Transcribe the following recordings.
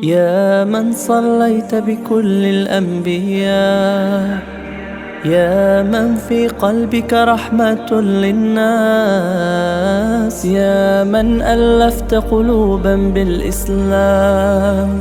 يا من صليت بكل الأنبياء، يا من في قلبك رحمة للناس، يا من ألفت قلوبا بالإسلام،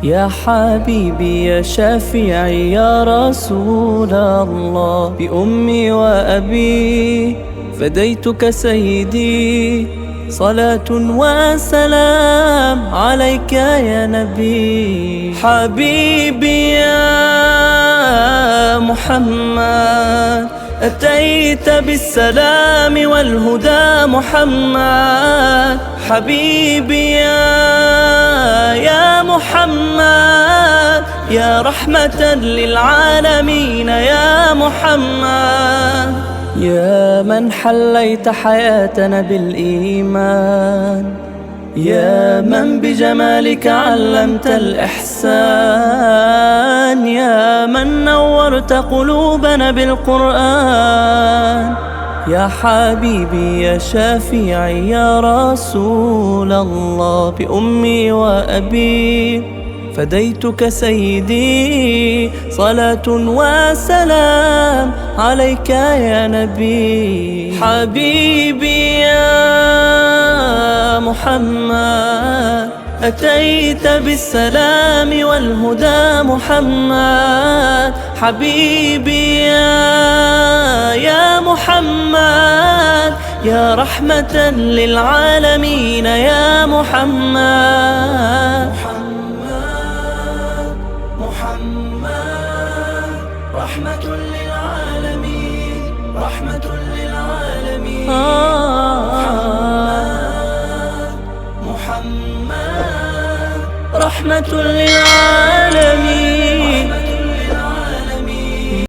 يا حبيبي يا شفيعي يا رسول الله، بأمي وأبي فديتك سيدي، صلاة وسلام عليك يا نبي. حبيبي يا محمد أتيت بالسلام والهدى محمد، حبيبي يا محمد يا رحمة للعالمين يا محمد، يا من حليت حياتنا بالإيمان، يا من بجمالك علمت الإحسان، يا من نورت قلوبنا بالقرآن، يا حبيبي يا شفيعي يا رسول الله، بأمي وأبي فديتك سيدي، صلاة وسلام عليك يا نبي. حبيبي يا محمد أتيت بالسلام والهدى محمد، حبيبي يا محمد يا رحمة للعالمين يا محمد. محمد رحمة للعالمين، رحمة للعالمين. محمد رحمة للعالمين.